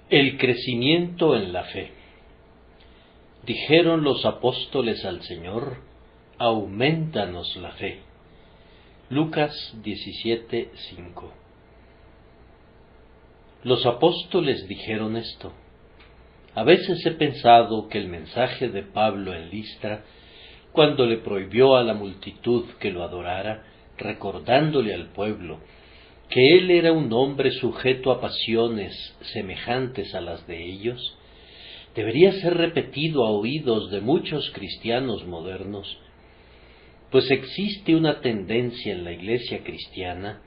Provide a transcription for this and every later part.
El crecimiento en la fe. Dijeron los apóstoles al Señor: aumentanos la fe. Lucas 17:5. Los apóstoles dijeron esto. A veces he pensado que el mensaje de Pablo en Listra, cuando le prohibió a la multitud que lo adorara, recordándole al pueblo que él era un hombre sujeto a pasiones semejantes a las de ellos, debería ser repetido a oídos de muchos cristianos modernos, pues existe una tendencia en la Iglesia cristiana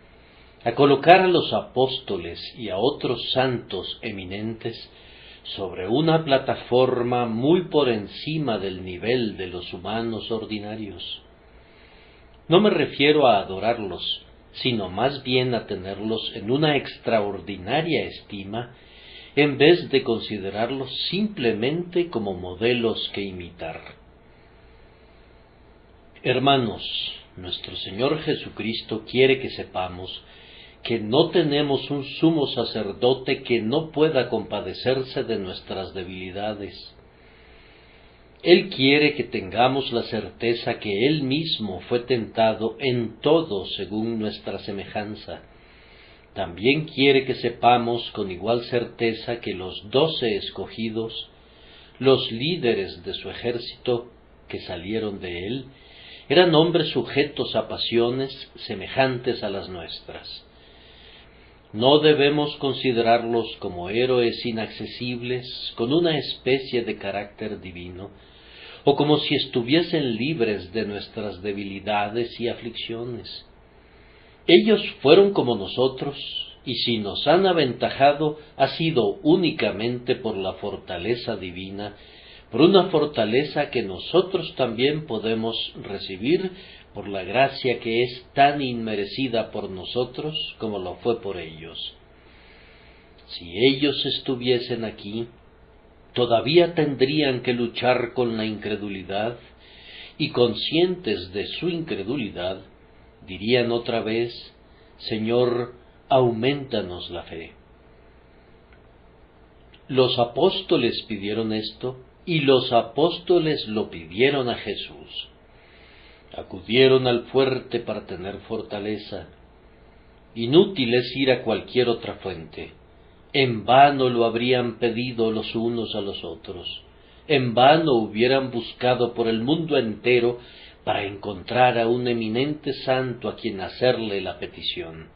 a colocar a los apóstoles y a otros santos eminentes sobre una plataforma muy por encima del nivel de los humanos ordinarios. No me refiero a adorarlos, sino más bien a tenerlos en una extraordinaria estima, en vez de considerarlos simplemente como modelos que imitar. Hermanos, nuestro Señor Jesucristo quiere que sepamos que no tenemos un sumo sacerdote que no pueda compadecerse de nuestras debilidades. Él quiere que tengamos la certeza que Él mismo fue tentado en todo según nuestra semejanza. También quiere que sepamos con igual certeza que los 12 escogidos, los líderes de su ejército que salieron de Él, eran hombres sujetos a pasiones semejantes a las nuestras. No debemos considerarlos como héroes inaccesibles con una especie de carácter divino, o como si estuviesen libres de nuestras debilidades y aflicciones. Ellos fueron como nosotros, y si nos han aventajado ha sido únicamente por la fortaleza divina, por una fortaleza que nosotros también podemos recibir por la gracia que es tan inmerecida por nosotros como lo fue por ellos. Si ellos estuviesen aquí, todavía tendrían que luchar con la incredulidad, y conscientes de su incredulidad, dirían otra vez: Señor, aumentanos la fe. Los apóstoles pidieron esto, y los apóstoles lo pidieron a Jesús. Acudieron al fuerte para tener fortaleza. Inútil es ir a cualquier otra fuente. En vano lo habrían pedido los unos a los otros. En vano hubieran buscado por el mundo entero para encontrar a un eminente santo a quien hacerle la petición.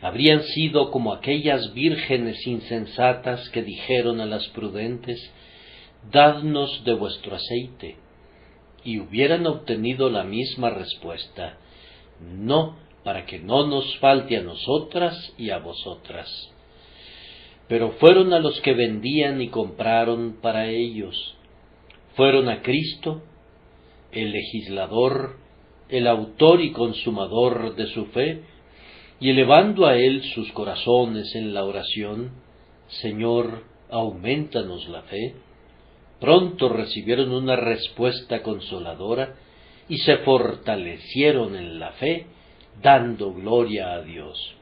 Habrían sido como aquellas vírgenes insensatas que dijeron a las prudentes: «Dadnos de vuestro aceite», y hubieran obtenido la misma respuesta: «No, para que no nos falte a nosotras y a vosotras». Pero fueron a los que vendían y compraron para ellos. Fueron a Cristo, el legislador, el autor y consumador de su fe, y elevando a Él sus corazones en la oración: «Señor, aumentanos la fe», pronto recibieron una respuesta consoladora y se fortalecieron en la fe, dando gloria a Dios.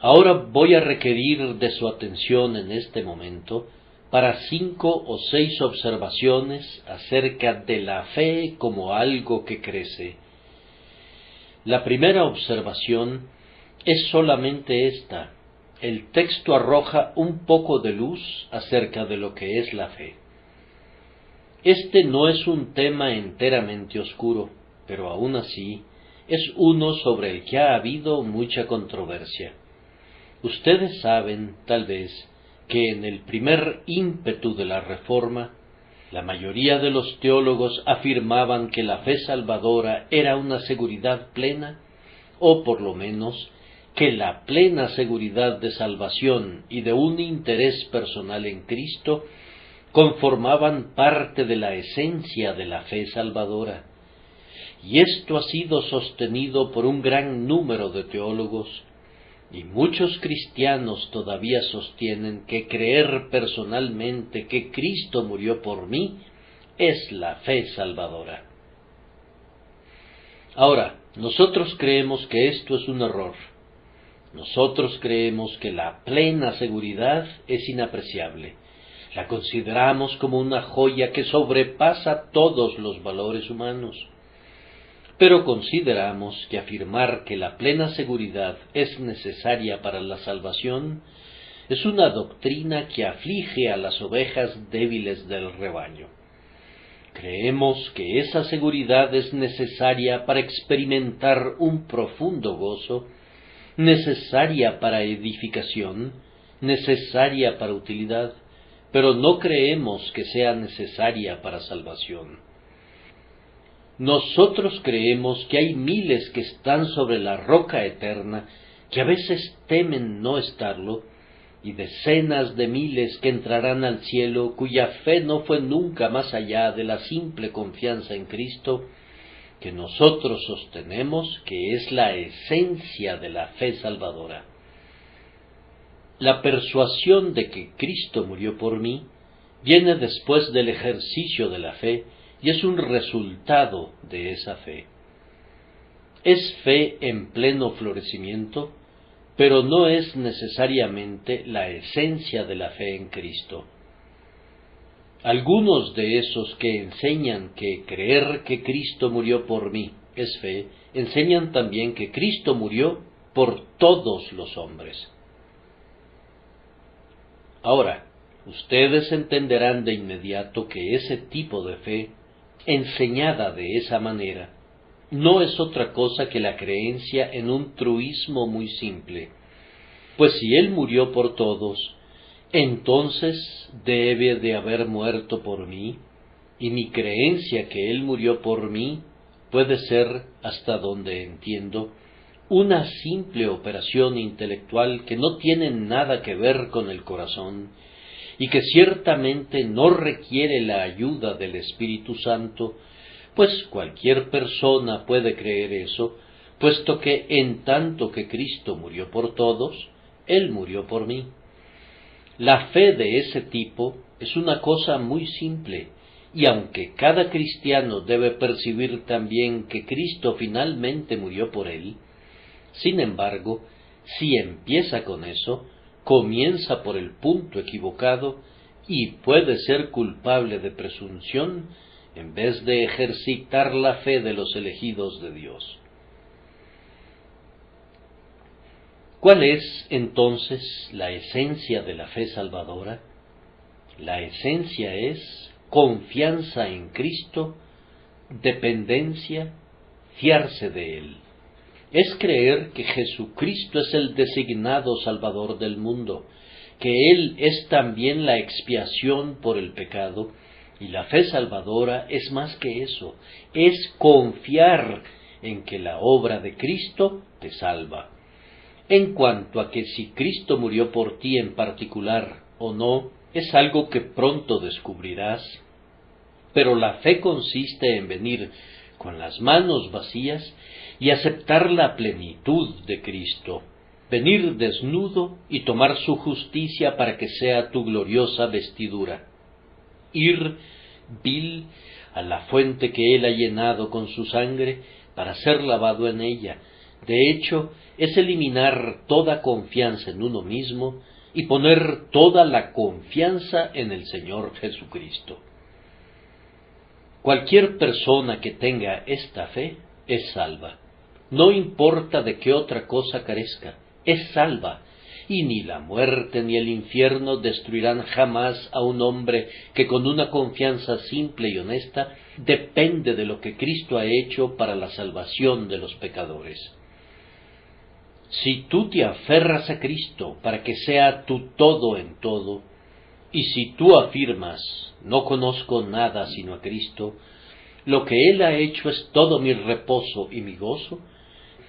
Ahora voy a requerir de su atención en este momento para 5 o 6 observaciones acerca de la fe como algo que crece. La primera observación es solamente esta. El texto arroja un poco de luz acerca de lo que es la fe. Este no es un tema enteramente oscuro, pero aún así es uno sobre el que ha habido mucha controversia. Ustedes saben, tal vez, que en el primer ímpetu de la Reforma, la mayoría de los teólogos afirmaban que la fe salvadora era una seguridad plena, o por lo menos que la plena seguridad de salvación y de un interés personal en Cristo conformaban parte de la esencia de la fe salvadora. Y esto ha sido sostenido por un gran número de teólogos, y muchos cristianos todavía sostienen que creer personalmente que Cristo murió por mí es la fe salvadora. Ahora, nosotros creemos que esto es un error. Nosotros creemos que la plena seguridad es inapreciable. La consideramos como una joya que sobrepasa todos los valores humanos. Pero consideramos que afirmar que la plena seguridad es necesaria para la salvación es una doctrina que aflige a las ovejas débiles del rebaño. Creemos que esa seguridad es necesaria para experimentar un profundo gozo, necesaria para edificación, necesaria para utilidad, pero no creemos que sea necesaria para salvación. Nosotros creemos que hay miles que están sobre la roca eterna, que a veces temen no estarlo, y decenas de miles que entrarán al cielo, cuya fe no fue nunca más allá de la simple confianza en Cristo, que nosotros sostenemos que es la esencia de la fe salvadora. La persuasión de que Cristo murió por mí viene después del ejercicio de la fe y es un resultado de esa fe. Es fe en pleno florecimiento, pero no es necesariamente la esencia de la fe en Cristo. Algunos de esos que enseñan que creer que Cristo murió por mí es fe, enseñan también que Cristo murió por todos los hombres. Ahora, ustedes entenderán de inmediato que ese tipo de fe, enseñada de esa manera, no es otra cosa que la creencia en un truismo muy simple, pues si Él murió por todos, entonces debe de haber muerto por mí, y mi creencia que Él murió por mí puede ser, hasta donde entiendo, una simple operación intelectual que no tiene nada que ver con el corazón, y que ciertamente no requiere la ayuda del Espíritu Santo, pues cualquier persona puede creer eso, puesto que en tanto que Cristo murió por todos, Él murió por mí. La fe de ese tipo es una cosa muy simple, y aunque cada cristiano debe percibir también que Cristo finalmente murió por él, sin embargo, si empieza con eso, comienza por el punto equivocado y puede ser culpable de presunción en vez de ejercitar la fe de los elegidos de Dios. ¿Cuál es, entonces, la esencia de la fe salvadora? La esencia es confianza en Cristo, dependencia, fiarse de Él. Es creer que Jesucristo es el designado Salvador del mundo, que Él es también la expiación por el pecado, y la fe salvadora es más que eso, es confiar en que la obra de Cristo te salva. En cuanto a que si Cristo murió por ti en particular o no, es algo que pronto descubrirás, pero la fe consiste en venir con las manos vacías y aceptar la plenitud de Cristo, venir desnudo y tomar su justicia para que sea tu gloriosa vestidura, ir vil a la fuente que Él ha llenado con su sangre para ser lavado en ella. De hecho, es eliminar toda confianza en uno mismo y poner toda la confianza en el Señor Jesucristo. Cualquier persona que tenga esta fe es salva. No importa de qué otra cosa carezca, es salva, y ni la muerte ni el infierno destruirán jamás a un hombre que con una confianza simple y honesta depende de lo que Cristo ha hecho para la salvación de los pecadores. Si tú te aferras a Cristo para que sea tu todo en todo, y si tú afirmas, no conozco nada sino a Cristo, lo que Él ha hecho es todo mi reposo y mi gozo,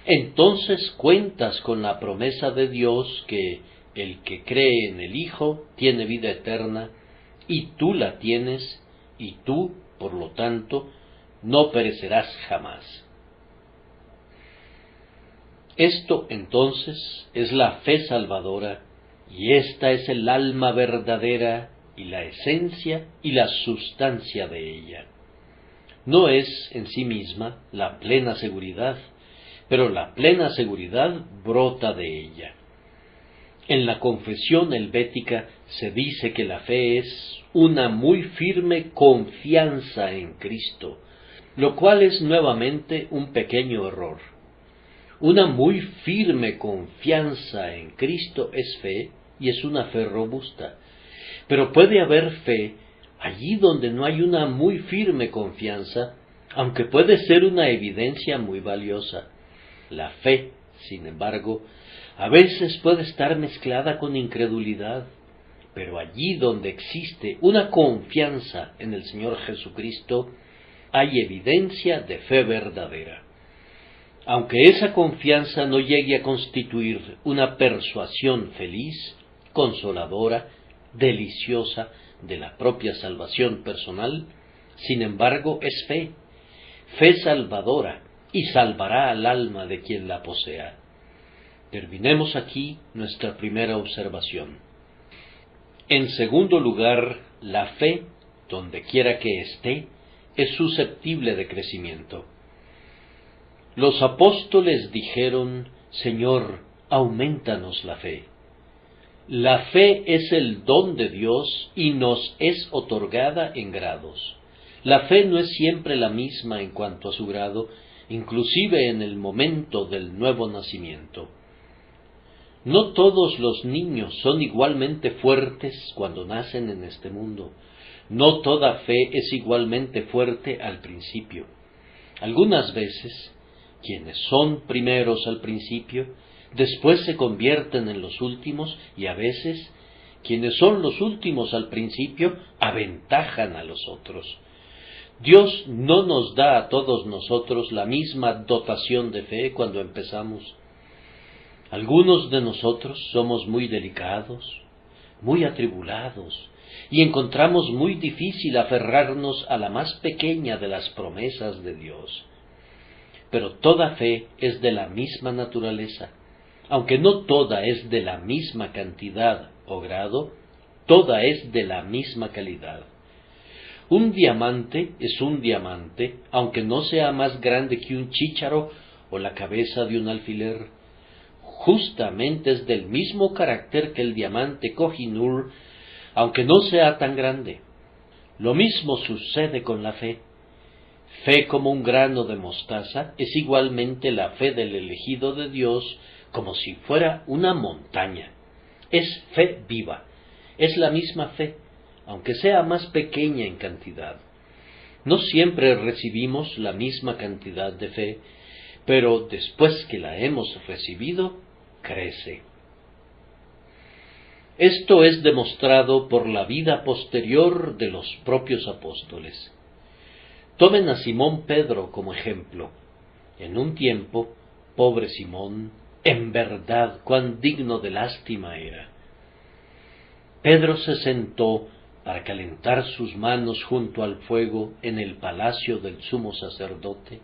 entonces cuentas con la promesa de Dios que el que cree en el Hijo tiene vida eterna, y tú la tienes, y tú, por lo tanto, no perecerás jamás. Esto, entonces, es la fe salvadora, y esta es el alma verdadera, y la esencia y la sustancia de ella. No es en sí misma la plena seguridad, pero la plena seguridad brota de ella. En la confesión helvética se dice que la fe es una muy firme confianza en Cristo, lo cual es nuevamente un pequeño error. Una muy firme confianza en Cristo es fe, y es una fe robusta. Pero puede haber fe allí donde no hay una muy firme confianza, aunque puede ser una evidencia muy valiosa. La fe, sin embargo, a veces puede estar mezclada con incredulidad, pero allí donde existe una confianza en el Señor Jesucristo, hay evidencia de fe verdadera. Aunque esa confianza no llegue a constituir una persuasión feliz, consoladora, deliciosa de la propia salvación personal, sin embargo es fe, fe salvadora, y salvará al alma de quien la posea. Terminemos aquí nuestra primera observación. En segundo lugar, la fe, donde quiera que esté, es susceptible de crecimiento. Los apóstoles dijeron: Señor, aumentanos la fe. La fe es el don de Dios y nos es otorgada en grados. La fe no es siempre la misma en cuanto a su grado, inclusive en el momento del nuevo nacimiento. No todos los niños son igualmente fuertes cuando nacen en este mundo. No toda fe es igualmente fuerte al principio. Algunas veces, quienes son primeros al principio, después se convierten en los últimos, y a veces, quienes son los últimos al principio, aventajan a los otros. Dios no nos da a todos nosotros la misma dotación de fe cuando empezamos. Algunos de nosotros somos muy delicados, muy atribulados, y encontramos muy difícil aferrarnos a la más pequeña de las promesas de Dios. Pero toda fe es de la misma naturaleza, aunque no toda es de la misma cantidad o grado, toda es de la misma calidad. Un diamante es un diamante, aunque no sea más grande que un chícharo o la cabeza de un alfiler. Justamente es del mismo carácter que el diamante Kohinoor, aunque no sea tan grande. Lo mismo sucede con la fe. Fe como un grano de mostaza es igualmente la fe del elegido de Dios, como si fuera una montaña. Es fe viva, es la misma fe, aunque sea más pequeña en cantidad. No siempre recibimos la misma cantidad de fe, pero después que la hemos recibido, crece. Esto es demostrado por la vida posterior de los propios apóstoles. Tomen a Simón Pedro como ejemplo. En un tiempo, pobre Simón, en verdad cuán digno de lástima era. Pedro se sentó para calentar sus manos junto al fuego en el palacio del sumo sacerdote,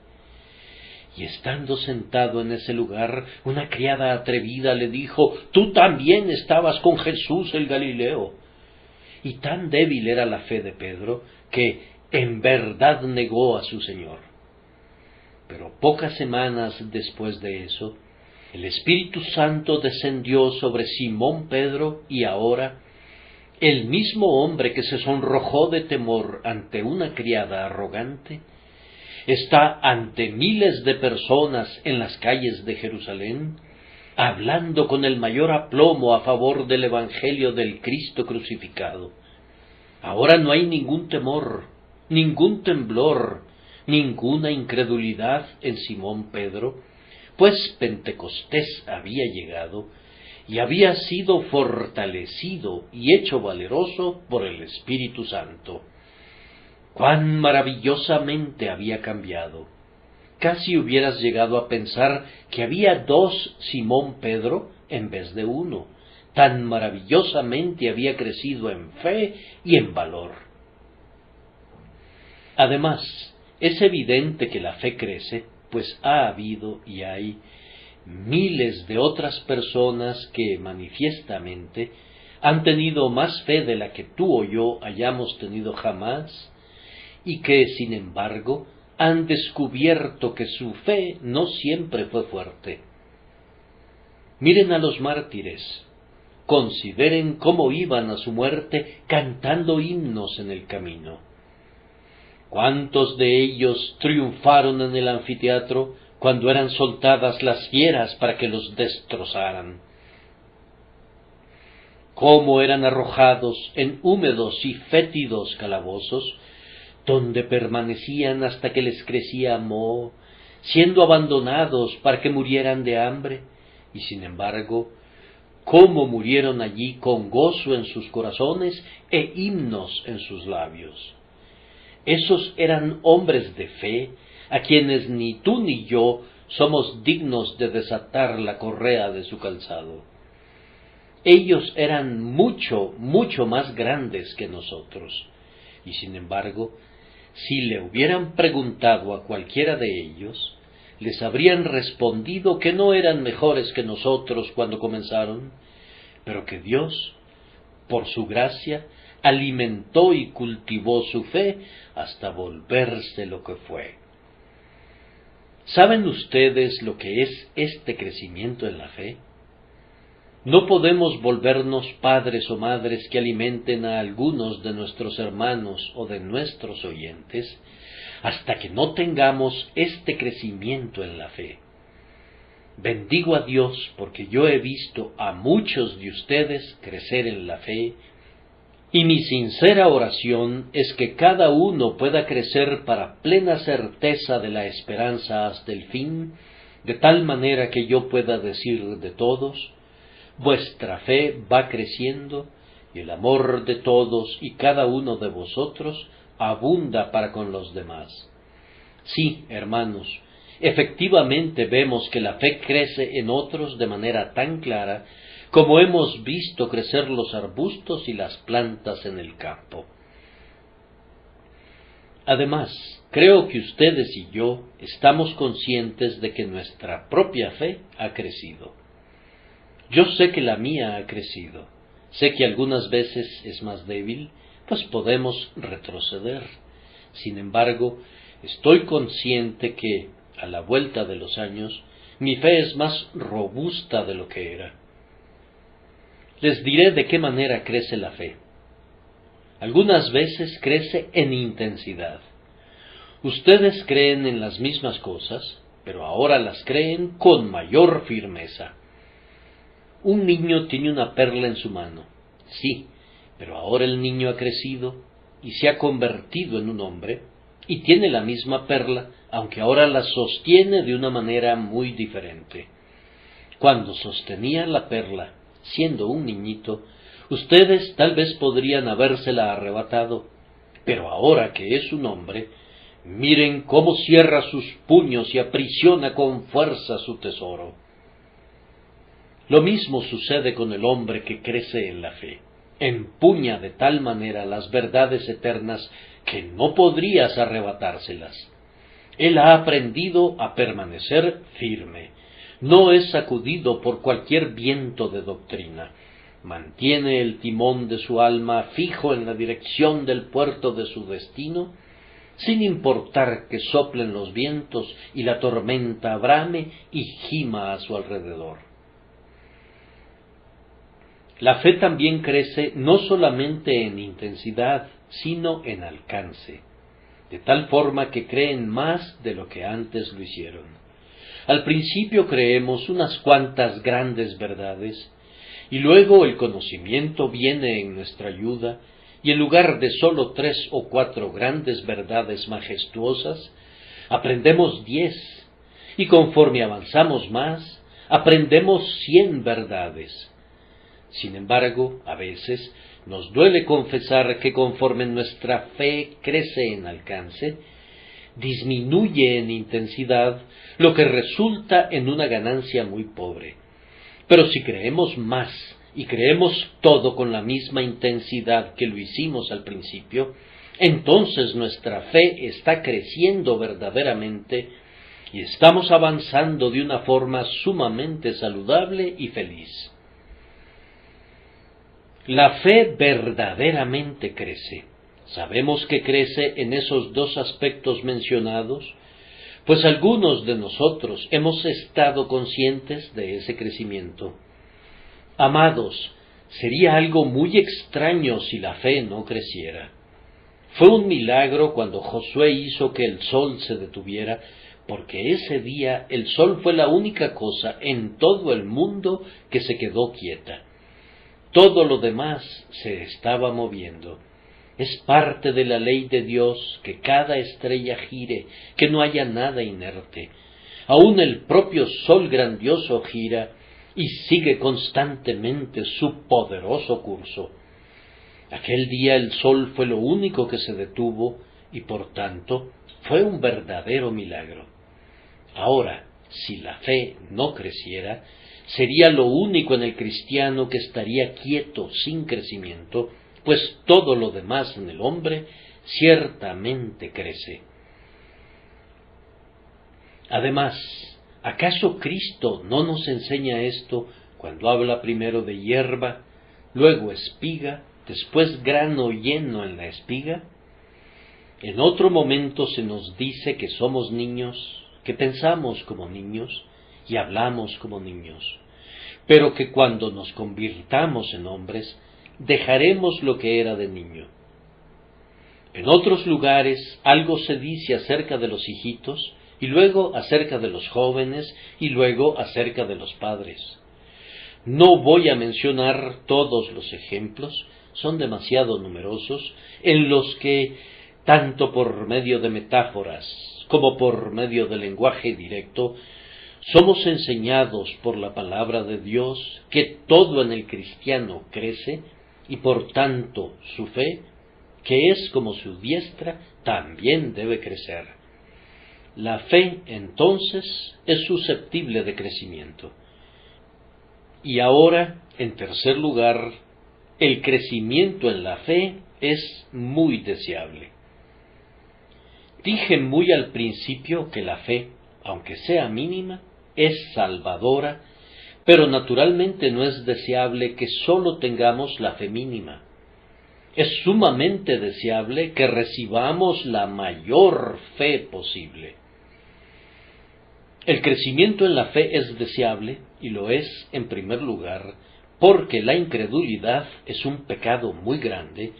y estando sentado en ese lugar, una criada atrevida le dijo: «Tú también estabas con Jesús el Galileo». Y tan débil era la fe de Pedro, que en verdad negó a su Señor. Pero pocas semanas después de eso, el Espíritu Santo descendió sobre Simón Pedro, y ahora, el mismo hombre que se sonrojó de temor ante una criada arrogante, está ante miles de personas en las calles de Jerusalén, hablando con el mayor aplomo a favor del Evangelio del Cristo crucificado. Ahora no hay ningún temor, ningún temblor, ninguna incredulidad en Simón Pedro, pues Pentecostés había llegado y había sido fortalecido y hecho valeroso por el Espíritu Santo. ¡Cuán maravillosamente había cambiado! Casi hubieras llegado a pensar que había dos Simón Pedro en vez de uno. Tan maravillosamente había crecido en fe y en valor. Además, es evidente que la fe crece, pues ha habido y hay miles de otras personas que manifiestamente han tenido más fe de la que tú o yo hayamos tenido jamás, y que, sin embargo, han descubierto que su fe no siempre fue fuerte. Miren a los mártires, consideren cómo iban a su muerte cantando himnos en el camino. ¿Cuántos de ellos triunfaron en el anfiteatro cuando eran soltadas las fieras para que los destrozaran? Cómo eran arrojados en húmedos y fétidos calabozos, donde permanecían hasta que les crecía moho, siendo abandonados para que murieran de hambre, y sin embargo, cómo murieron allí con gozo en sus corazones e himnos en sus labios. Esos eran hombres de fe, a quienes ni tú ni yo somos dignos de desatar la correa de su calzado. Ellos eran mucho, mucho más grandes que nosotros, y sin embargo, si le hubieran preguntado a cualquiera de ellos, les habrían respondido que no eran mejores que nosotros cuando comenzaron, pero que Dios, por su gracia, alimentó y cultivó su fe hasta volverse lo que fue. ¿Saben ustedes lo que es este crecimiento en la fe? No podemos volvernos padres o madres que alimenten a algunos de nuestros hermanos o de nuestros oyentes hasta que no tengamos este crecimiento en la fe. Bendigo a Dios porque yo he visto a muchos de ustedes crecer en la fe, y mi sincera oración es que cada uno pueda crecer para plena certeza de la esperanza hasta el fin, de tal manera que yo pueda decir de todos: vuestra fe va creciendo, y el amor de todos y cada uno de vosotros abunda para con los demás. Sí, hermanos, efectivamente vemos que la fe crece en otros de manera tan clara como hemos visto crecer los arbustos y las plantas en el campo. Además, creo que ustedes y yo estamos conscientes de que nuestra propia fe ha crecido. Yo sé que la mía ha crecido. Sé que algunas veces es más débil, pues podemos retroceder. Sin embargo, estoy consciente que, a la vuelta de los años, mi fe es más robusta de lo que era. Les diré de qué manera crece la fe. Algunas veces crece en intensidad. Ustedes creen en las mismas cosas, pero ahora las creen con mayor firmeza. Un niño tiene una perla en su mano, sí, pero ahora el niño ha crecido y se ha convertido en un hombre, y tiene la misma perla, aunque ahora la sostiene de una manera muy diferente. Cuando sostenía la perla, siendo un niñito, ustedes tal vez podrían habérsela arrebatado, pero ahora que es un hombre, miren cómo cierra sus puños y aprisiona con fuerza su tesoro. Lo mismo sucede con el hombre que crece en la fe. Empuña de tal manera las verdades eternas que no podrías arrebatárselas. Él ha aprendido a permanecer firme. No es sacudido por cualquier viento de doctrina. Mantiene el timón de su alma fijo en la dirección del puerto de su destino, sin importar que soplen los vientos y la tormenta brame y gima a su alrededor. La fe también crece no solamente en intensidad, sino en alcance, de tal forma que creen más de lo que antes lo hicieron. Al principio creemos unas cuantas grandes verdades, y luego el conocimiento viene en nuestra ayuda, y en lugar de sólo 3 o 4 grandes verdades majestuosas, aprendemos 10, y conforme avanzamos más, aprendemos 100 verdades. Sin embargo, a veces nos duele confesar que conforme nuestra fe crece en alcance, disminuye en intensidad, lo que resulta en una ganancia muy pobre. Pero si creemos más y creemos todo con la misma intensidad que lo hicimos al principio, entonces nuestra fe está creciendo verdaderamente y estamos avanzando de una forma sumamente saludable y feliz. La fe verdaderamente crece Sabemos que crece en esos dos aspectos mencionados, pues algunos de nosotros hemos estado conscientes de ese crecimiento. Amados, sería algo muy extraño si la fe no creciera. Fue un milagro cuando Josué hizo que el sol se detuviera, porque ese día el sol fue la única cosa en todo el mundo que se quedó quieta. Todo lo demás se estaba moviendo. Es parte de la ley de Dios que cada estrella gire, que no haya nada inerte. Aún el propio sol grandioso gira y sigue constantemente su poderoso curso. Aquel día el sol fue lo único que se detuvo y por tanto fue un verdadero milagro. Ahora, si la fe no creciera, sería lo único en el cristiano que estaría quieto sin crecimiento, pues todo lo demás en el hombre ciertamente crece. Además, ¿acaso Cristo no nos enseña esto cuando habla primero de hierba, luego espiga, después grano lleno en la espiga? En otro momento se nos dice que somos niños, que pensamos como niños y hablamos como niños, pero que cuando nos convirtamos en hombres, dejaremos lo que era de niño. En otros lugares algo se dice acerca de los hijitos, y luego acerca de los jóvenes, y luego acerca de los padres. No voy a mencionar todos los ejemplos, son demasiado numerosos, en los que, tanto por medio de metáforas como por medio del lenguaje directo, somos enseñados por la palabra de Dios que todo en el cristiano crece, y por tanto su fe, que es como su diestra, también debe crecer. La fe, entonces, es susceptible de crecimiento. Y ahora, en tercer lugar, el crecimiento en la fe es muy deseable. Dije muy al principio que la fe, aunque sea mínima, es salvadora, pero naturalmente no es deseable que sólo tengamos la fe mínima. Es sumamente deseable que recibamos la mayor fe posible. El crecimiento en la fe es deseable, y lo es en primer lugar, porque la incredulidad es un pecado muy grande,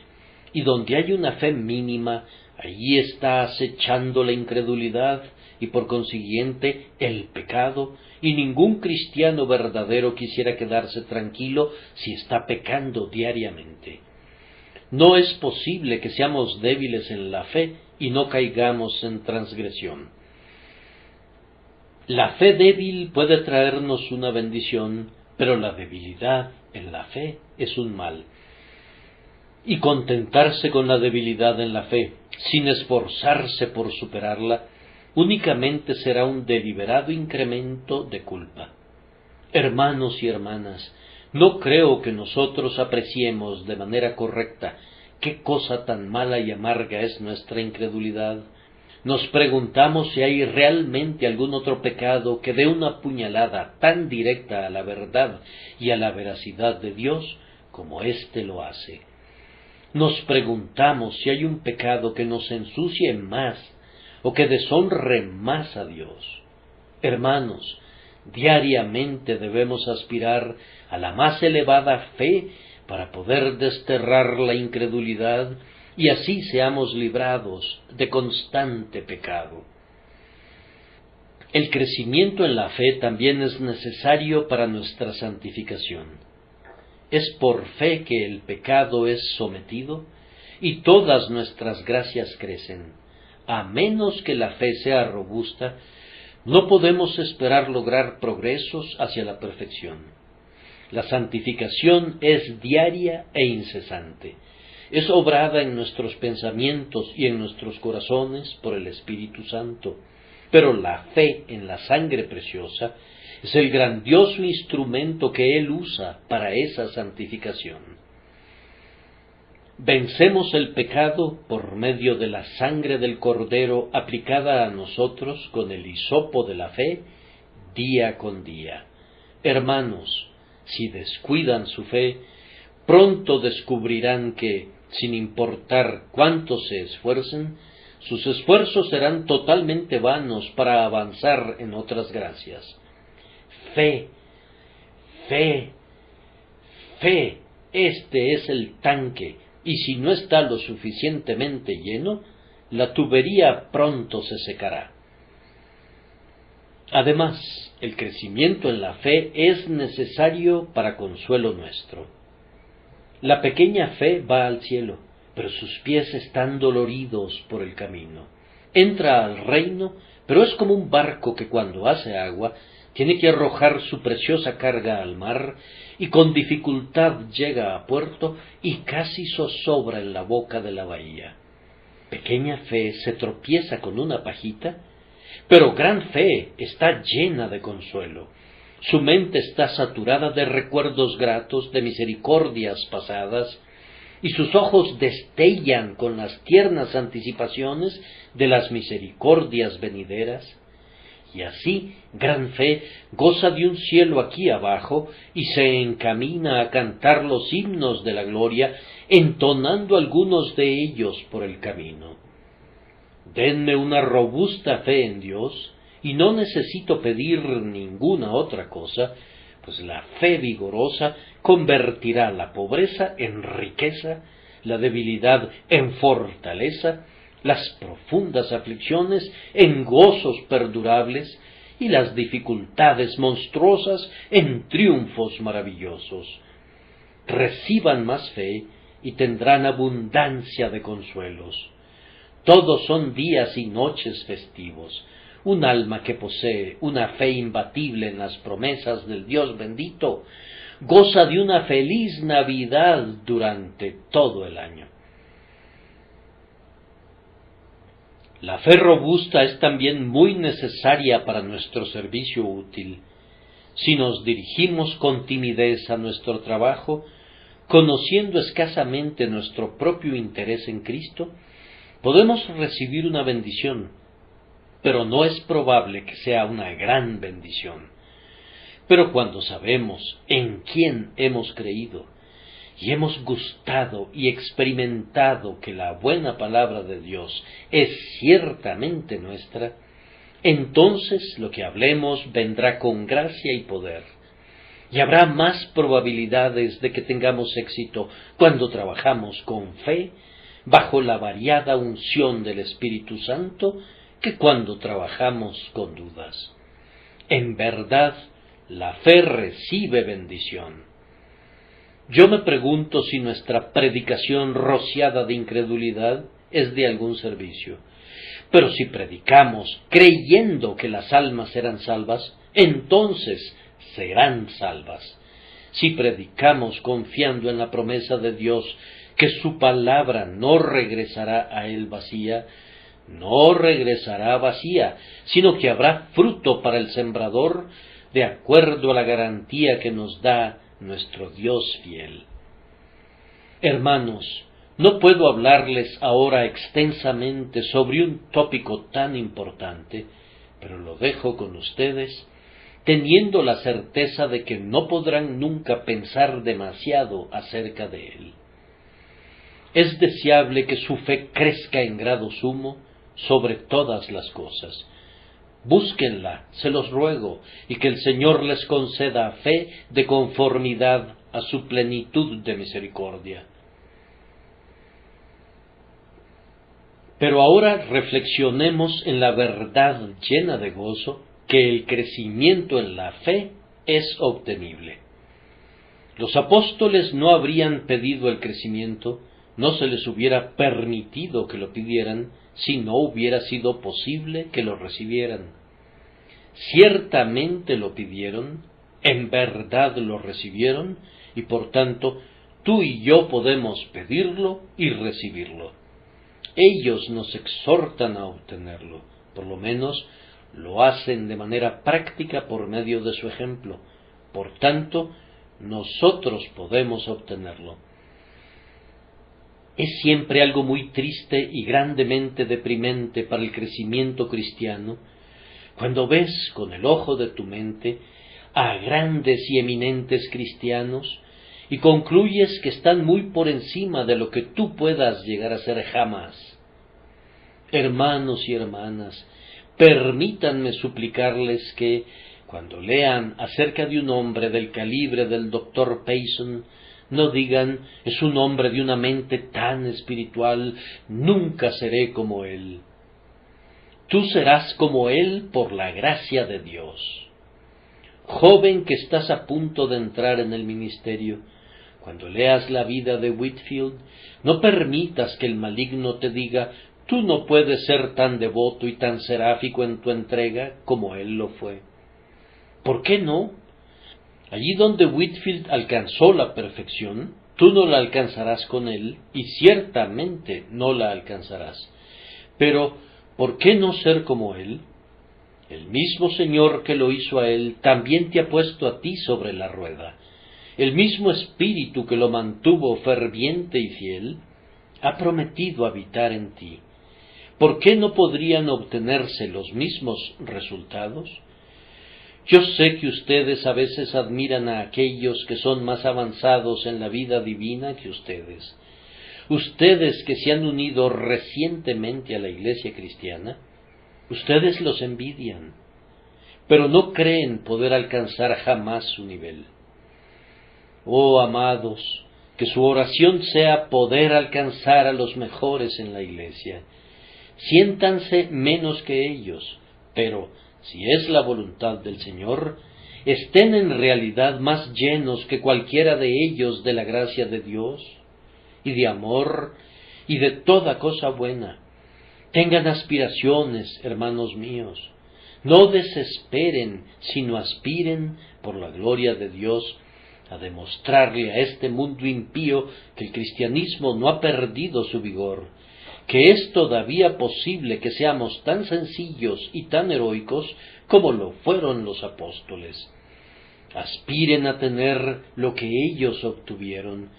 y donde hay una fe mínima, allí está acechando la incredulidad, y por consiguiente el pecado, y ningún cristiano verdadero quisiera quedarse tranquilo si está pecando diariamente. No es posible que seamos débiles en la fe y no caigamos en transgresión. La fe débil puede traernos una bendición, pero la debilidad en la fe es un mal. Y contentarse con la debilidad en la fe, sin esforzarse por superarla, únicamente será un deliberado incremento de culpa. Hermanos y hermanas, no creo que nosotros apreciemos de manera correcta qué cosa tan mala y amarga es nuestra incredulidad. Nos preguntamos si hay realmente algún otro pecado que dé una puñalada tan directa a la verdad y a la veracidad de Dios como éste lo hace. Nos preguntamos si hay un pecado que nos ensucie más o que deshonre más a Dios. Hermanos, diariamente debemos aspirar a la más elevada fe para poder desterrar la incredulidad y así seamos librados de constante pecado. El crecimiento en la fe también es necesario para nuestra santificación. Es por fe que el pecado es sometido y todas nuestras gracias crecen. A menos que la fe sea robusta, no podemos esperar lograr progresos hacia la perfección. La santificación es diaria e incesante. Es obrada en nuestros pensamientos y en nuestros corazones por el Espíritu Santo, pero la fe en la sangre preciosa es el grandioso instrumento que Él usa para esa santificación. Vencemos el pecado por medio de la sangre del Cordero aplicada a nosotros con el hisopo de la fe día con día. Hermanos, si descuidan su fe, pronto descubrirán que, sin importar cuánto se esfuercen, sus esfuerzos serán totalmente vanos para avanzar en otras gracias. Fe, fe, fe, este es el tanque, y si no está lo suficientemente lleno, la tubería pronto se secará. Además, el crecimiento en la fe es necesario para consuelo nuestro. La pequeña fe va al cielo, pero sus pies están doloridos por el camino. Entra al reino, pero es como un barco que cuando hace agua tiene que arrojar su preciosa carga al mar y con dificultad llega a puerto y casi zozobra en la boca de la bahía. Pequeña fe se tropieza con una pajita, pero gran fe está llena de consuelo. Su mente está saturada de recuerdos gratos, de misericordias pasadas, y sus ojos destellan con las tiernas anticipaciones de las misericordias venideras. Y así, gran fe goza de un cielo aquí abajo y se encamina a cantar los himnos de la gloria, entonando algunos de ellos por el camino. Denme una robusta fe en Dios, y no necesito pedir ninguna otra cosa, pues la fe vigorosa convertirá la pobreza en riqueza, la debilidad en fortaleza, las profundas aflicciones en gozos perdurables y las dificultades monstruosas en triunfos maravillosos. Reciban más fe y tendrán abundancia de consuelos. Todos son días y noches festivos. Un alma que posee una fe imbatible en las promesas del Dios bendito goza de una feliz Navidad durante todo el año. La fe robusta es también muy necesaria para nuestro servicio útil. Si nos dirigimos con timidez a nuestro trabajo, conociendo escasamente nuestro propio interés en Cristo, podemos recibir una bendición, pero no es probable que sea una gran bendición. Pero cuando sabemos en quién hemos creído, y hemos gustado y experimentado que la buena palabra de Dios es ciertamente nuestra, entonces lo que hablemos vendrá con gracia y poder, y habrá más probabilidades de que tengamos éxito cuando trabajamos con fe, bajo la variada unción del Espíritu Santo, que cuando trabajamos con dudas. En verdad, la fe recibe bendición. Yo me pregunto si nuestra predicación rociada de incredulidad es de algún servicio. Pero si predicamos creyendo que las almas serán salvas, entonces serán salvas. Si predicamos confiando en la promesa de Dios, que su palabra no regresará a él vacía, no regresará vacía, sino que habrá fruto para el sembrador, de acuerdo a la garantía que nos da nuestro Dios fiel. Hermanos, no puedo hablarles ahora extensamente sobre un tópico tan importante, pero lo dejo con ustedes, teniendo la certeza de que no podrán nunca pensar demasiado acerca de él. Es deseable que su fe crezca en grado sumo sobre todas las cosas. Búsquenla, se los ruego, y que el Señor les conceda fe de conformidad a su plenitud de misericordia. Pero ahora reflexionemos en la verdad llena de gozo, que el crecimiento en la fe es obtenible. Los apóstoles no habrían pedido el crecimiento, no se les hubiera permitido que lo pidieran, si no hubiera sido posible que lo recibieran. Ciertamente lo pidieron, en verdad lo recibieron, y por tanto tú y yo podemos pedirlo y recibirlo. Ellos nos exhortan a obtenerlo, por lo menos lo hacen de manera práctica por medio de su ejemplo. Por tanto, nosotros podemos obtenerlo. Es siempre algo muy triste y grandemente deprimente para el crecimiento cristiano cuando ves con el ojo de tu mente a grandes y eminentes cristianos y concluyes que están muy por encima de lo que tú puedas llegar a ser jamás. Hermanos y hermanas, permítanme suplicarles que, cuando lean acerca de un hombre del calibre del Dr. Payson, no digan, es un hombre de una mente tan espiritual, nunca seré como él. Tú serás como él por la gracia de Dios. Joven que estás a punto de entrar en el ministerio, cuando leas la vida de Whitefield, no permitas que el maligno te diga, tú no puedes ser tan devoto y tan seráfico en tu entrega como él lo fue. ¿Por qué no? Allí donde Whitefield alcanzó la perfección, tú no la alcanzarás con él, y ciertamente no la alcanzarás. Pero, ¿por qué no ser como él? El mismo Señor que lo hizo a él, también te ha puesto a ti sobre la rueda. El mismo Espíritu que lo mantuvo ferviente y fiel, ha prometido habitar en ti. ¿Por qué no podrían obtenerse los mismos resultados? Yo sé que ustedes a veces admiran a aquellos que son más avanzados en la vida divina que ustedes. Ustedes que se han unido recientemente a la Iglesia cristiana, ustedes los envidian, pero no creen poder alcanzar jamás su nivel. Oh, amados, que su oración sea poder alcanzar a los mejores en la Iglesia. Siéntanse menos que ellos, pero, si es la voluntad del Señor, estén en realidad más llenos que cualquiera de ellos de la gracia de Dios, y de amor, y de toda cosa buena. Tengan aspiraciones, hermanos míos. No desesperen, sino aspiren, por la gloria de Dios, a demostrarle a este mundo impío que el cristianismo no ha perdido su vigor, que es todavía posible que seamos tan sencillos y tan heroicos como lo fueron los apóstoles. Aspiren a tener lo que ellos obtuvieron,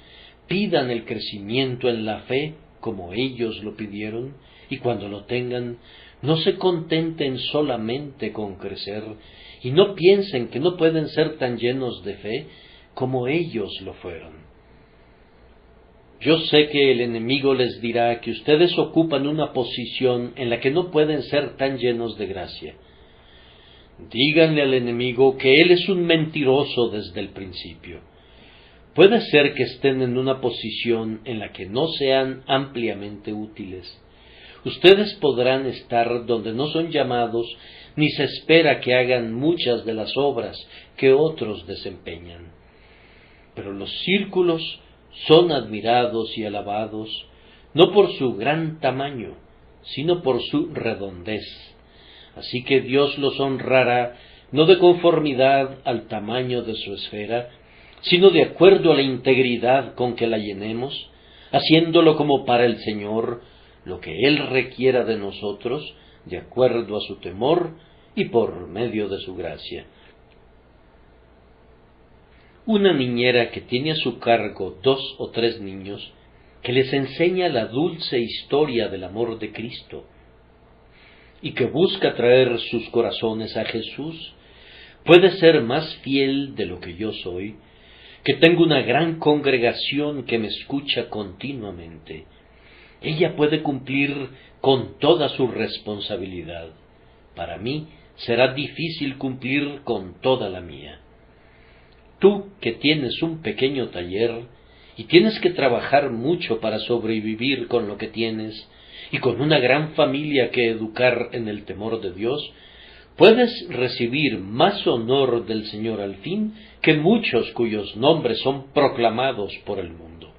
pidan el crecimiento en la fe como ellos lo pidieron, y cuando lo tengan, no se contenten solamente con crecer, y no piensen que no pueden ser tan llenos de fe como ellos lo fueron. Yo sé que el enemigo les dirá que ustedes ocupan una posición en la que no pueden ser tan llenos de gracia. Díganle al enemigo que él es un mentiroso desde el principio. Puede ser que estén en una posición en la que no sean ampliamente útiles. Ustedes podrán estar donde no son llamados, ni se espera que hagan muchas de las obras que otros desempeñan. Pero los círculos son admirados y alabados, no por su gran tamaño, sino por su redondez. Así que Dios los honrará, no de conformidad al tamaño de su esfera, sino de acuerdo a la integridad con que la llenemos, haciéndolo como para el Señor, lo que Él requiera de nosotros, de acuerdo a su temor y por medio de su gracia. Una niñera que tiene a su cargo 2 o 3 niños, que les enseña la dulce historia del amor de Cristo, y que busca traer sus corazones a Jesús, puede ser más fiel de lo que yo soy, que tengo una gran congregación que me escucha continuamente. Ella puede cumplir con toda su responsabilidad. Para mí será difícil cumplir con toda la mía. Tú que tienes un pequeño taller y tienes que trabajar mucho para sobrevivir con lo que tienes y con una gran familia que educar en el temor de Dios, puedes recibir más honor del Señor al fin que muchos cuyos nombres son proclamados por el mundo.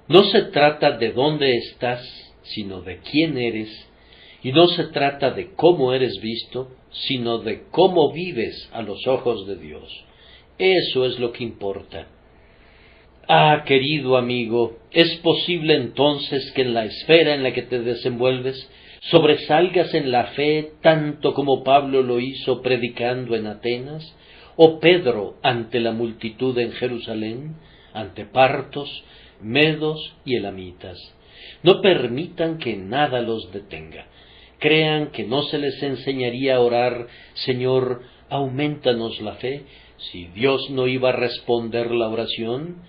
No se trata de dónde estás, sino de quién eres, y no se trata de cómo eres visto, sino de cómo vives a los ojos de Dios. Eso es lo que importa. Ah, querido amigo, ¿es posible entonces que en la esfera en la que te desenvuelves sobresalgas en la fe tanto como Pablo lo hizo predicando en Atenas, o Pedro ante la multitud en Jerusalén, ante partos, medos y elamitas? No permitan que nada los detenga. Crean que no se les enseñaría a orar, Señor, aumentanos la fe, si Dios no iba a responder la oración,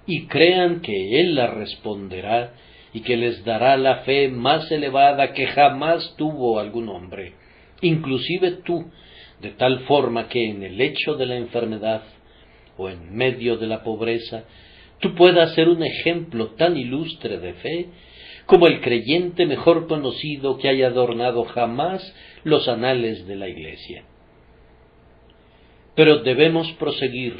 y crean que Él la responderá y que les dará la fe más elevada que jamás tuvo algún hombre, inclusive tú, de tal forma que en el lecho de la enfermedad o en medio de la pobreza, tú puedas ser un ejemplo tan ilustre de fe como el creyente mejor conocido que haya adornado jamás los anales de la Iglesia. Pero debemos proseguir,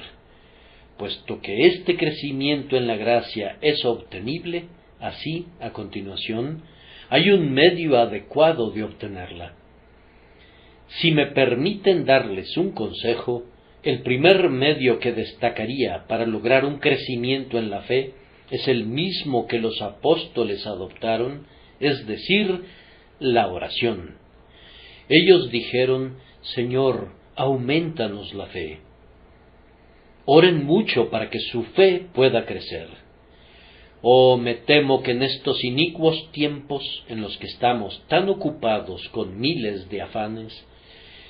puesto que este crecimiento en la gracia es obtenible, así, a continuación, hay un medio adecuado de obtenerla. Si me permiten darles un consejo, el primer medio que destacaría para lograr un crecimiento en la fe es el mismo que los apóstoles adoptaron, es decir, la oración. Ellos dijeron: Señor, aumentanos la fe. Oren mucho para que su fe pueda crecer. Oh, me temo que en estos inicuos tiempos en los que estamos tan ocupados con miles de afanes,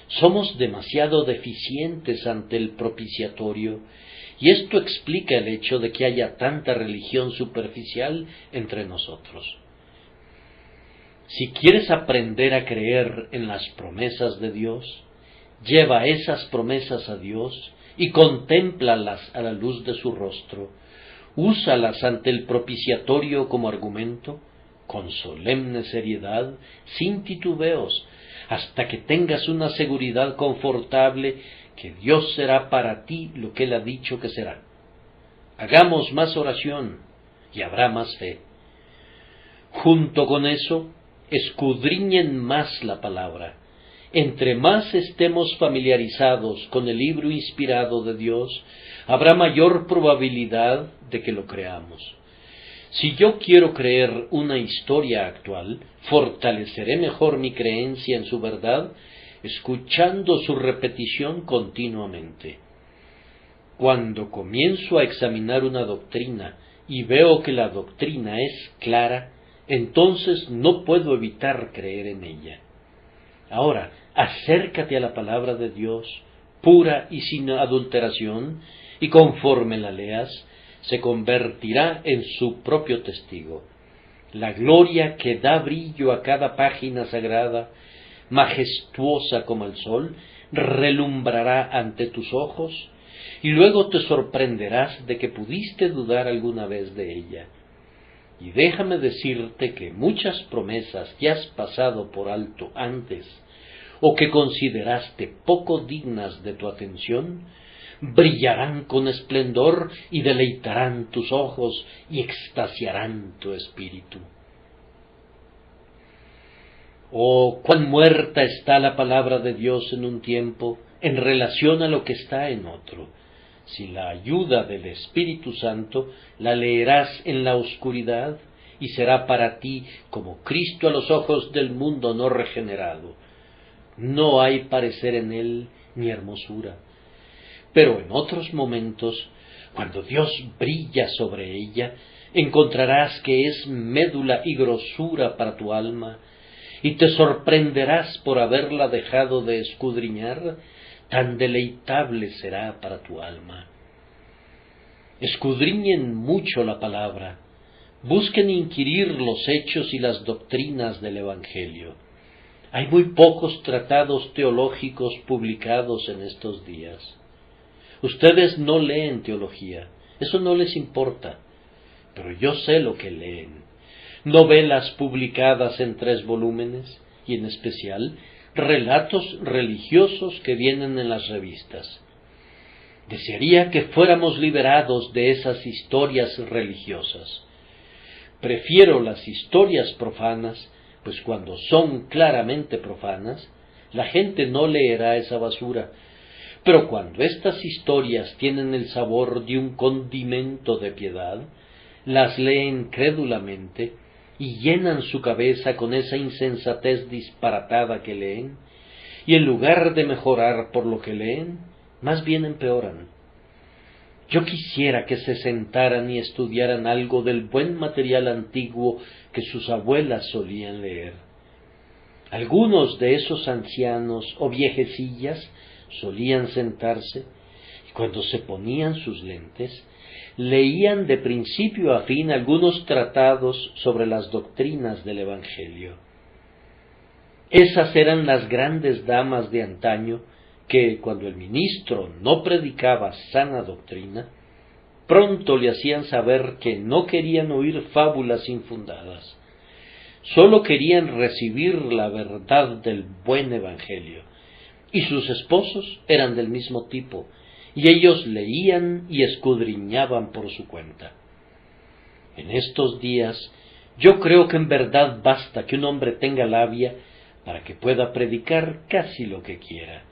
somos demasiado deficientes ante el propiciatorio, y esto explica el hecho de que haya tanta religión superficial entre nosotros. Si quieres aprender a creer en las promesas de Dios, lleva esas promesas a Dios y contémplalas a la luz de su rostro. Úsalas ante el propiciatorio como argumento, con solemne seriedad, sin titubeos, hasta que tengas una seguridad confortable que Dios será para ti lo que Él ha dicho que será. Hagamos más oración y habrá más fe. Junto con eso, escudriñen más la palabra. Entre más estemos familiarizados con el libro inspirado de Dios, habrá mayor probabilidad de que lo creamos. Si yo quiero creer una historia actual, fortaleceré mejor mi creencia en su verdad, escuchando su repetición continuamente. Cuando comienzo a examinar una doctrina y veo que la doctrina es clara, entonces no puedo evitar creer en ella. Ahora, acércate a la palabra de Dios, pura y sin adulteración, y conforme la leas, se convertirá en su propio testigo. La gloria que da brillo a cada página sagrada, majestuosa como el sol, relumbrará ante tus ojos, y luego te sorprenderás de que pudiste dudar alguna vez de ella. Y déjame decirte que muchas promesas que has pasado por alto antes, o que consideraste poco dignas de tu atención, brillarán con esplendor y deleitarán tus ojos y extasiarán tu espíritu. Oh, cuán muerta está la palabra de Dios en un tiempo en relación a lo que está en otro. Sin la ayuda del Espíritu Santo, la leerás en la oscuridad y será para ti como Cristo a los ojos del mundo no regenerado. No hay parecer en él ni hermosura. Pero en otros momentos, cuando Dios brilla sobre ella, encontrarás que es médula y grosura para tu alma, y te sorprenderás por haberla dejado de escudriñar, tan deleitable será para tu alma. Escudriñen mucho la palabra, busquen inquirir los hechos y las doctrinas del Evangelio. Hay muy pocos tratados teológicos publicados en estos días. Ustedes no leen teología, eso no les importa, pero yo sé lo que leen. Novelas publicadas en 3 volúmenes, y en especial relatos religiosos que vienen en las revistas. Desearía que fuéramos liberados de esas historias religiosas. Prefiero las historias profanas, pues cuando son claramente profanas, la gente no leerá esa basura. Pero cuando estas historias tienen el sabor de un condimento de piedad, las leen crédulamente y llenan su cabeza con esa insensatez disparatada que leen, y en lugar de mejorar por lo que leen, más bien empeoran. Yo quisiera que se sentaran y estudiaran algo del buen material antiguo que sus abuelas solían leer. Algunos de esos ancianos o viejecillas solían sentarse Cuando se ponían sus lentes, leían de principio a fin algunos tratados sobre las doctrinas del Evangelio. Esas eran las grandes damas de antaño que, cuando el ministro no predicaba sana doctrina, pronto le hacían saber que no querían oír fábulas infundadas, sólo querían recibir la verdad del buen Evangelio, y sus esposos eran del mismo tipo, y ellos leían y escudriñaban por su cuenta. En estos días, yo creo que en verdad basta que un hombre tenga labia para que pueda predicar casi lo que quiera.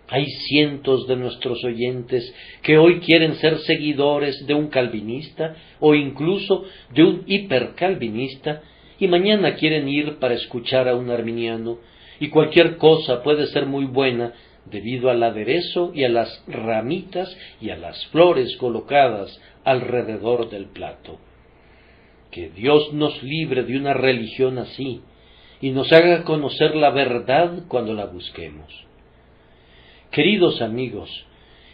Hay cientos de nuestros oyentes que hoy quieren ser seguidores de un calvinista o incluso de un hipercalvinista, y mañana quieren ir para escuchar a un arminiano, y cualquier cosa puede ser muy buena debido al aderezo y a las ramitas y a las flores colocadas alrededor del plato. Que Dios nos libre de una religión así y nos haga conocer la verdad cuando la busquemos. Queridos amigos,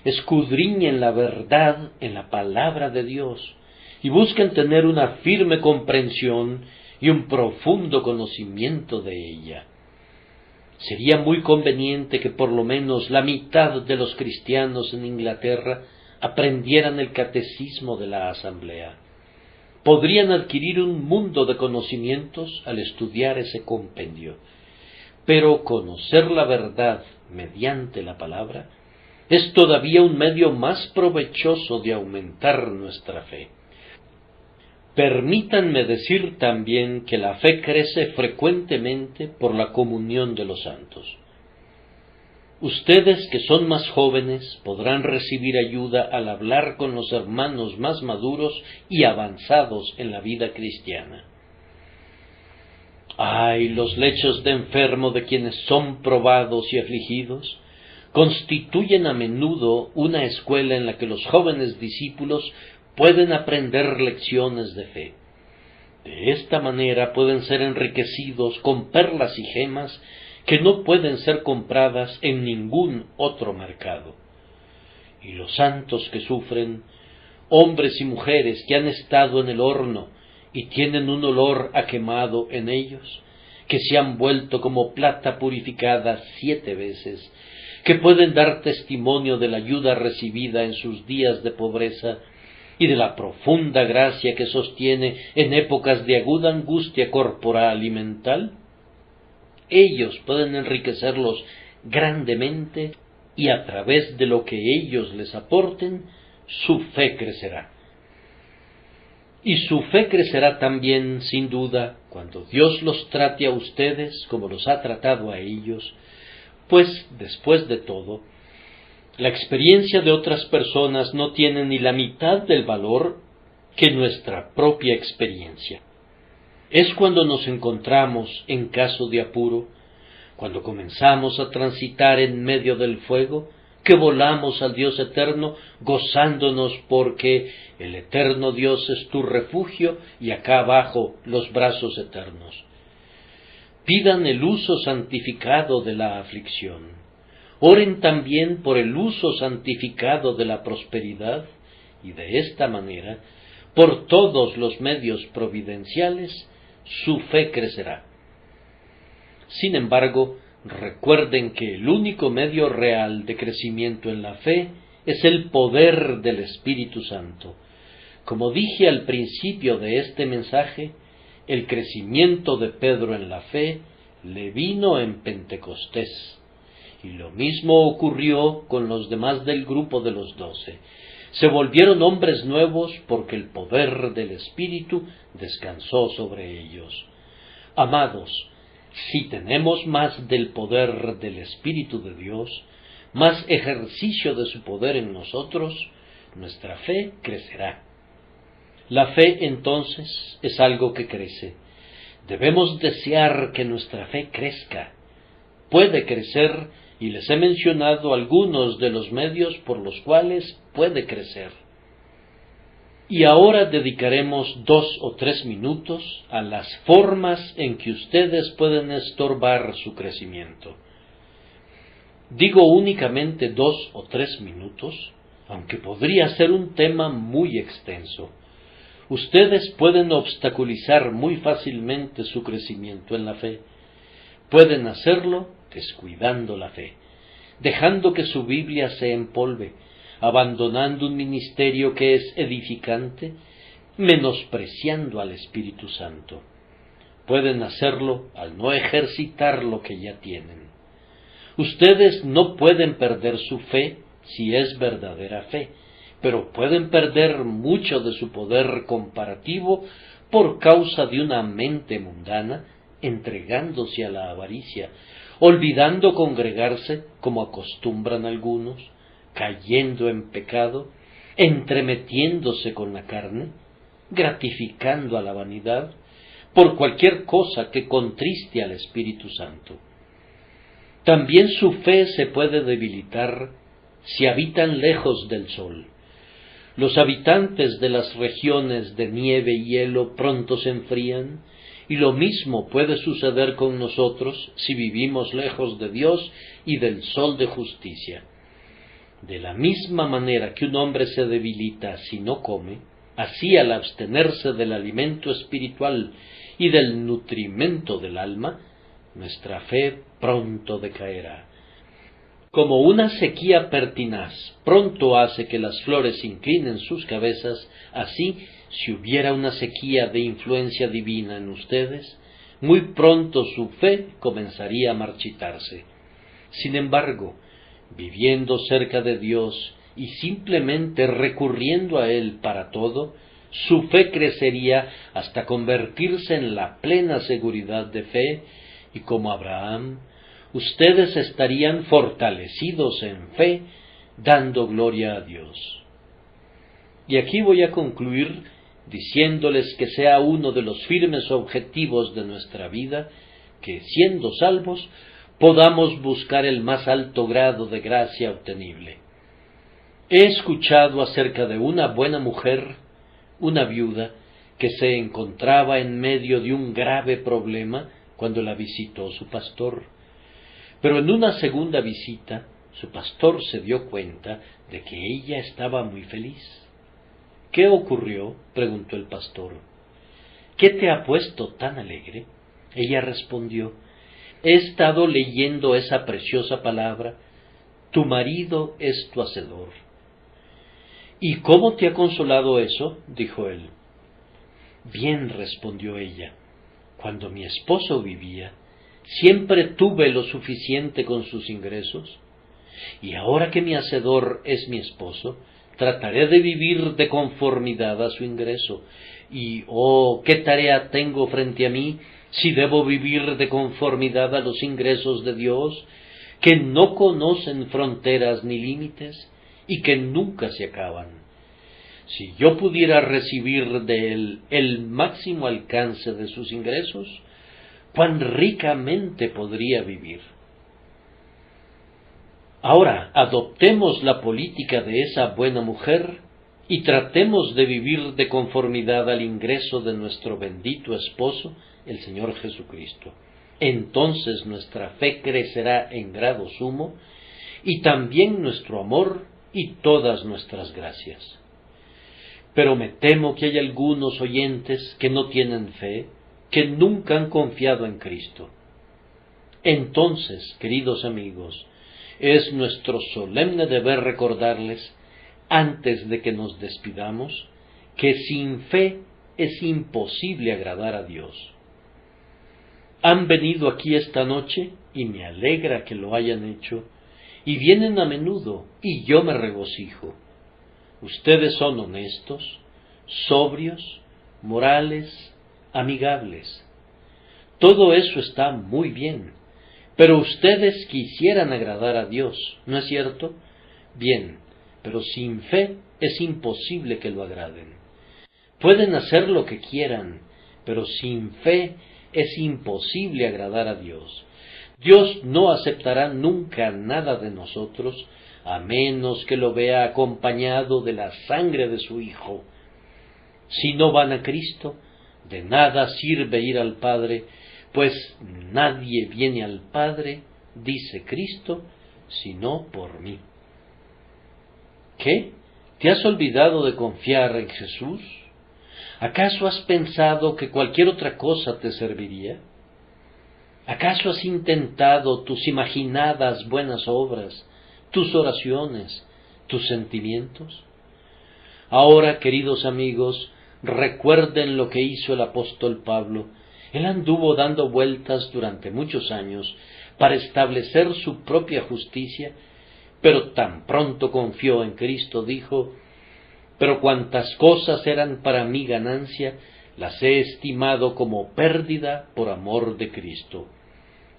escudriñen la verdad en la palabra de Dios y busquen tener una firme comprensión y un profundo conocimiento de ella. Sería muy conveniente que por lo menos la mitad de los cristianos en Inglaterra aprendieran el catecismo de la Asamblea. Podrían adquirir un mundo de conocimientos al estudiar ese compendio, pero conocer la verdad mediante la palabra es todavía un medio más provechoso de aumentar nuestra fe. Permítanme decir también que la fe crece frecuentemente por la comunión de los santos. Ustedes que son más jóvenes podrán recibir ayuda al hablar con los hermanos más maduros y avanzados en la vida cristiana. Ay, los lechos de enfermo de quienes son probados y afligidos constituyen a menudo una escuela en la que los jóvenes discípulos pueden aprender lecciones de fe. De esta manera pueden ser enriquecidos con perlas y gemas que no pueden ser compradas en ningún otro mercado. Y los santos que sufren, hombres y mujeres que han estado en el horno y tienen un olor a quemado en ellos, que se han vuelto como plata purificada 7 veces, que pueden dar testimonio de la ayuda recibida en sus días de pobreza y de la profunda gracia que sostiene en épocas de aguda angustia corporal y mental, ellos pueden enriquecerlos grandemente y a través de lo que ellos les aporten, su fe crecerá. Y su fe crecerá también, sin duda, cuando Dios los trate a ustedes como los ha tratado a ellos, pues, después de todo, la experiencia de otras personas no tiene ni la mitad del valor que nuestra propia experiencia. Es cuando nos encontramos en caso de apuro, cuando comenzamos a transitar en medio del fuego, que volamos al Dios eterno, gozándonos porque el eterno Dios es tu refugio y acá abajo los brazos eternos. Pidan el uso santificado de la aflicción. Oren también por el uso santificado de la prosperidad, y de esta manera, por todos los medios providenciales, su fe crecerá. Sin embargo, recuerden que el único medio real de crecimiento en la fe es el poder del Espíritu Santo. Como dije al principio de este mensaje, el crecimiento de Pedro en la fe le vino en Pentecostés, y lo mismo ocurrió con los demás del grupo de los 12. Se volvieron hombres nuevos porque el poder del Espíritu descansó sobre ellos. Amados, si tenemos más del poder del Espíritu de Dios, más ejercicio de su poder en nosotros, nuestra fe crecerá. La fe, entonces, es algo que crece. Debemos desear que nuestra fe crezca. Puede crecer, y les he mencionado algunos de los medios por los cuales puede crecer. Y ahora dedicaremos 2 o 3 minutos a las formas en que ustedes pueden estorbar su crecimiento. Digo únicamente 2 o 3 minutos, aunque podría ser un tema muy extenso. Ustedes pueden obstaculizar muy fácilmente su crecimiento en la fe. Pueden hacerlo descuidando la fe, dejando que su Biblia se empolve, abandonando un ministerio que es edificante, menospreciando al Espíritu Santo. Pueden hacerlo al no ejercitar lo que ya tienen. Ustedes no pueden perder su fe si es verdadera fe, pero pueden perder mucho de su poder comparativo por causa de una mente mundana, entregándose a la avaricia, olvidando congregarse como acostumbran algunos, cayendo en pecado, entremetiéndose con la carne, gratificando a la vanidad, por cualquier cosa que contriste al Espíritu Santo. También su fe se puede debilitar si habitan lejos del sol. Los habitantes de las regiones de nieve y hielo pronto se enfrían, y lo mismo puede suceder con nosotros si vivimos lejos de Dios y del sol de justicia. De la misma manera que un hombre se debilita si no come, así al abstenerse del alimento espiritual y del nutrimento del alma, nuestra fe pronto decaerá. Como una sequía pertinaz pronto hace que las flores inclinen sus cabezas, así, si hubiera una sequía de influencia divina en ustedes, muy pronto su fe comenzaría a marchitarse. Sin embargo, viviendo cerca de Dios y simplemente recurriendo a Él para todo, su fe crecería hasta convertirse en la plena seguridad de fe, y como Abraham, ustedes estarían fortalecidos en fe, dando gloria a Dios. Y aquí voy a concluir diciéndoles que sea uno de los firmes objetivos de nuestra vida, que siendo salvos, podamos buscar el más alto grado de gracia obtenible. He escuchado acerca de una buena mujer, una viuda, que se encontraba en medio de un grave problema cuando la visitó su pastor. Pero en una segunda visita, su pastor se dio cuenta de que ella estaba muy feliz. ¿Qué ocurrió?, preguntó el pastor. ¿Qué te ha puesto tan alegre? Ella respondió, he estado leyendo esa preciosa palabra, tu marido es tu hacedor. ¿Y cómo te ha consolado eso?, dijo él. Bien, respondió ella, cuando mi esposo vivía, siempre tuve lo suficiente con sus ingresos, y ahora que mi hacedor es mi esposo, trataré de vivir de conformidad a su ingreso. Y, oh, ¿qué tarea tengo frente a mí si debo vivir de conformidad a los ingresos de Dios, que no conocen fronteras ni límites y que nunca se acaban? Si yo pudiera recibir de Él el máximo alcance de sus ingresos, cuán ricamente podría vivir. Ahora, adoptemos la política de esa buena mujer y tratemos de vivir de conformidad al ingreso de nuestro bendito esposo, el Señor Jesucristo. Entonces nuestra fe crecerá en grado sumo, y también nuestro amor y todas nuestras gracias. Pero me temo que hay algunos oyentes que no tienen fe, que nunca han confiado en Cristo. Entonces, queridos amigos, es nuestro solemne deber recordarles, antes de que nos despidamos, que sin fe es imposible agradar a Dios. Han venido aquí esta noche, y me alegra que lo hayan hecho, y vienen a menudo, y yo me regocijo. Ustedes son honestos, sobrios, morales, amigables. Todo eso está muy bien, pero ustedes quisieran agradar a Dios, ¿no es cierto? Bien, pero sin fe es imposible que lo agraden. Pueden hacer lo que quieran, pero sin fe es imposible agradar a Dios. Dios no aceptará nunca nada de nosotros, a menos que lo vea acompañado de la sangre de su Hijo. Si no van a Cristo, de nada sirve ir al Padre, pues nadie viene al Padre, dice Cristo, sino por mí. ¿Qué? ¿Te has olvidado de confiar en Jesús? ¿Acaso has pensado que cualquier otra cosa te serviría? ¿Acaso has intentado tus imaginadas buenas obras, tus oraciones, tus sentimientos? Ahora, queridos amigos, recuerden lo que hizo el apóstol Pablo. Él anduvo dando vueltas durante muchos años para establecer su propia justicia, pero tan pronto confió en Cristo, dijo: pero cuantas cosas eran para mí ganancia, las he estimado como pérdida por amor de Cristo.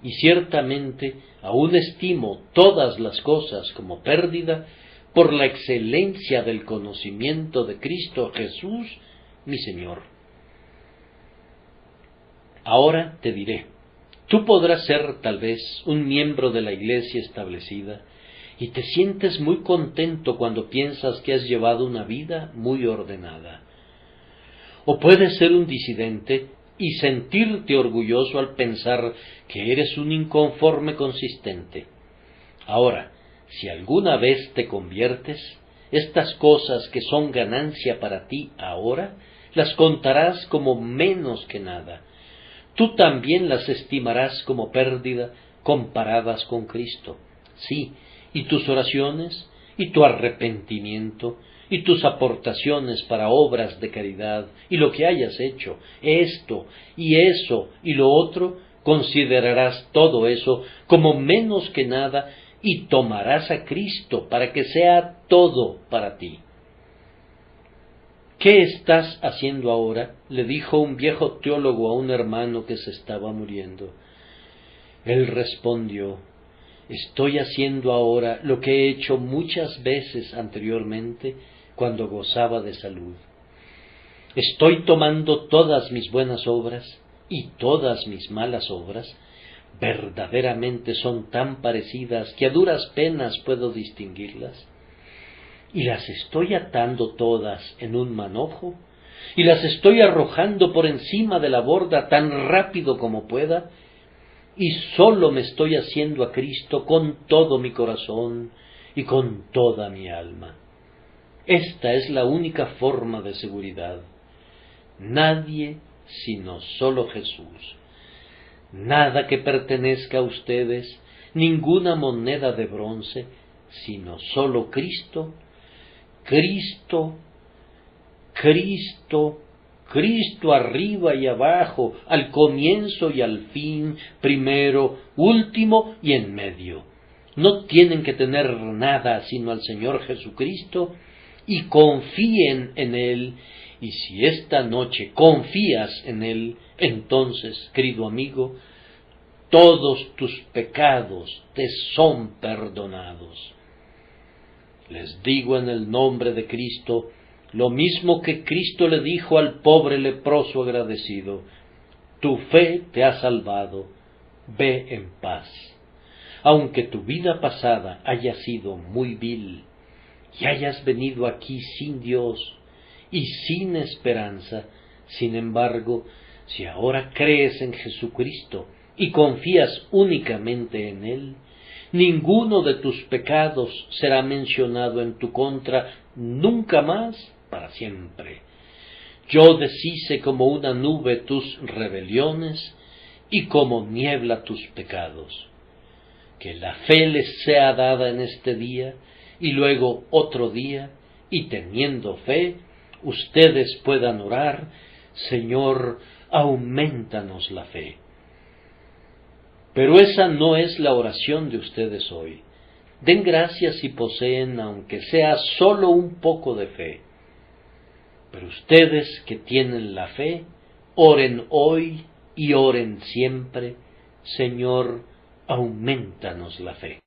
Y ciertamente aún estimo todas las cosas como pérdida por la excelencia del conocimiento de Cristo Jesús, mi Señor. Ahora te diré, tú podrás ser tal vez un miembro de la iglesia establecida, y te sientes muy contento cuando piensas que has llevado una vida muy ordenada. O puedes ser un disidente y sentirte orgulloso al pensar que eres un inconforme consistente. Ahora, si alguna vez te conviertes, estas cosas que son ganancia para ti ahora, las contarás como menos que nada. Tú también las estimarás como pérdida comparadas con Cristo. Sí, y tus oraciones, y tu arrepentimiento, y tus aportaciones para obras de caridad, y lo que hayas hecho, esto, y eso, y lo otro, considerarás todo eso como menos que nada, y tomarás a Cristo para que sea todo para ti. ¿Qué estás haciendo ahora?, le dijo un viejo teólogo a un hermano que se estaba muriendo. Él respondió: estoy haciendo ahora lo que he hecho muchas veces anteriormente cuando gozaba de salud. Estoy tomando todas mis buenas obras y todas mis malas obras, verdaderamente son tan parecidas que a duras penas puedo distinguirlas, y las estoy atando todas en un manojo, y las estoy arrojando por encima de la borda tan rápido como pueda, y sólo me estoy haciendo a Cristo con todo mi corazón y con toda mi alma. Esta es la única forma de seguridad. Nadie sino solo Jesús. Nada que pertenezca a ustedes, ninguna moneda de bronce, sino solo Cristo, Cristo, Cristo, Cristo arriba y abajo, al comienzo y al fin, primero, último y en medio. No tienen que tener nada sino al Señor Jesucristo, y confíen en Él, y si esta noche confías en Él, entonces, querido amigo, todos tus pecados te son perdonados. Les digo en el nombre de Cristo, lo mismo que Cristo le dijo al pobre leproso agradecido: tu fe te ha salvado, ve en paz. Aunque tu vida pasada haya sido muy vil, y hayas venido aquí sin Dios y sin esperanza, sin embargo, si ahora crees en Jesucristo y confías únicamente en Él, ninguno de tus pecados será mencionado en tu contra nunca más, para siempre. Yo deshice como una nube tus rebeliones y como niebla tus pecados. Que la fe les sea dada en este día y luego otro día, y teniendo fe, ustedes puedan orar: Señor, aumentanos la fe. Pero esa no es la oración de ustedes hoy. Den gracias si poseen, aunque sea solo un poco de fe. Pero ustedes que tienen la fe, oren hoy y oren siempre: Señor, aumentanos la fe.